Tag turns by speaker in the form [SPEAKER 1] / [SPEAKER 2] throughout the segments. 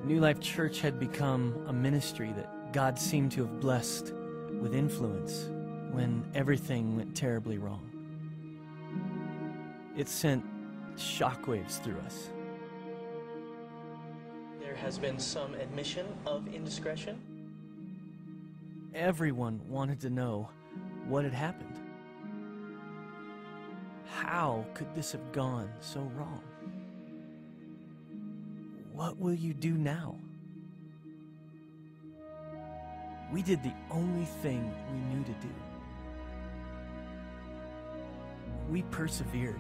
[SPEAKER 1] New Life Church had become a ministry that God seemed to have blessed with influence when everything went terribly wrong. It sent shockwaves through us. There has been some admission of indiscretion. Everyone wanted to know what had happened. How could this have gone so wrong? What will you do now? We did the only thing we knew to do. We persevered.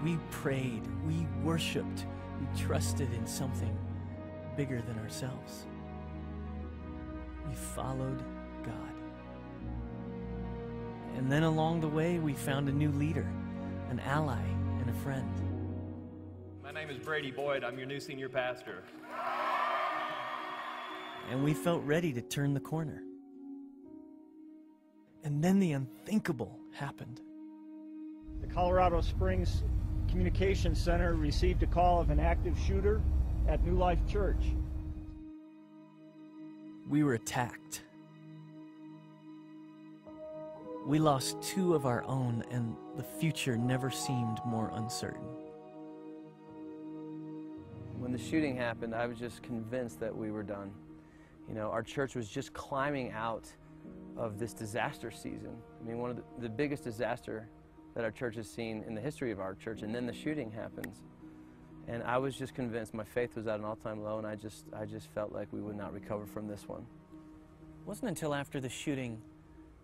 [SPEAKER 1] We prayed. We worshiped. We trusted in something bigger than ourselves. We followed God. And then along the way, we found a new leader, an ally, and a friend.
[SPEAKER 2] My name is Brady Boyd. I'm your new senior pastor.
[SPEAKER 1] And we felt ready to turn the corner. And then the unthinkable happened.
[SPEAKER 3] The Colorado Springs Communications Center received a call of an active shooter at New Life Church.
[SPEAKER 1] We were attacked. We lost 2 of our own, and the future never seemed more uncertain.
[SPEAKER 4] When the shooting happened, I was just convinced that we were done. You know, our church was just climbing out of this disaster season. I mean, one of the biggest disaster that our church has seen in the history of our church, and then the shooting happens. And I was just convinced, my faith was at an all-time low, and I just felt like we would not recover from this one.
[SPEAKER 1] It wasn't until after the shooting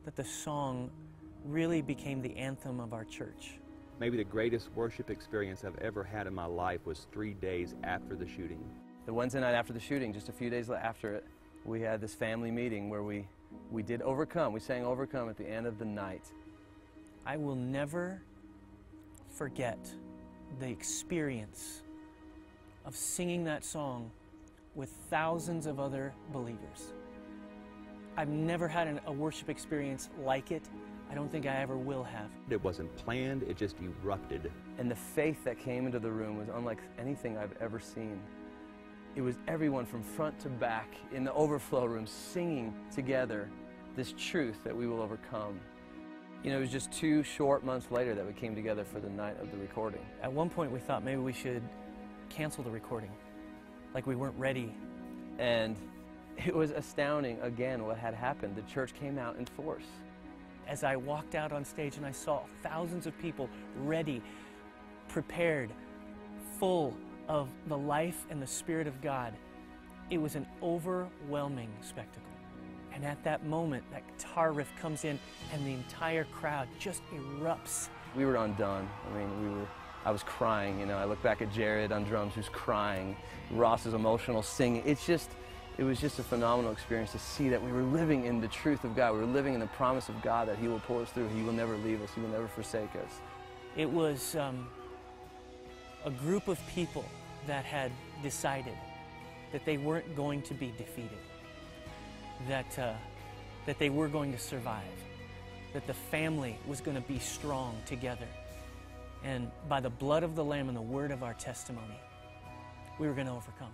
[SPEAKER 1] that the song really became the anthem of our church.
[SPEAKER 5] Maybe the greatest worship experience I've ever had in my life was 3 days after the shooting.
[SPEAKER 4] The Wednesday night after the shooting, just a few days after it, we had this family meeting where we did Overcome. We sang Overcome at the end of the night.
[SPEAKER 1] I will never forget the experience of singing that song with thousands of other believers. I've never had a worship experience like it. I don't think I ever will have.
[SPEAKER 5] It wasn't planned, it just erupted.
[SPEAKER 4] And the faith that came into the room was unlike anything I've ever seen. It was everyone from front to back in the overflow room singing together this truth that we will overcome. You know, it was just 2 short months later that we came together for the night of the recording.
[SPEAKER 1] At one point we thought maybe we should cancel the recording, like we weren't ready.
[SPEAKER 4] And it was astounding, again, what had happened. The church came out in force.
[SPEAKER 1] As I walked out on stage and I saw thousands of people ready, prepared, full of the life and the Spirit of God, it was an overwhelming spectacle. And at that moment, that guitar riff comes in and the entire crowd just erupts.
[SPEAKER 4] We were undone. I mean, I was crying, you know. I look back at Jared on drums who's crying. Ross is emotional singing. It was just a phenomenal experience to see that we were living in the truth of God. We were living in the promise of God that He will pull us through. He will never leave us. He will never forsake us.
[SPEAKER 1] It was a group of people that had decided that they weren't going to be defeated, that they were going to survive, that the family was going to be strong together. And by the blood of the Lamb and the word of our testimony, we were going to overcome.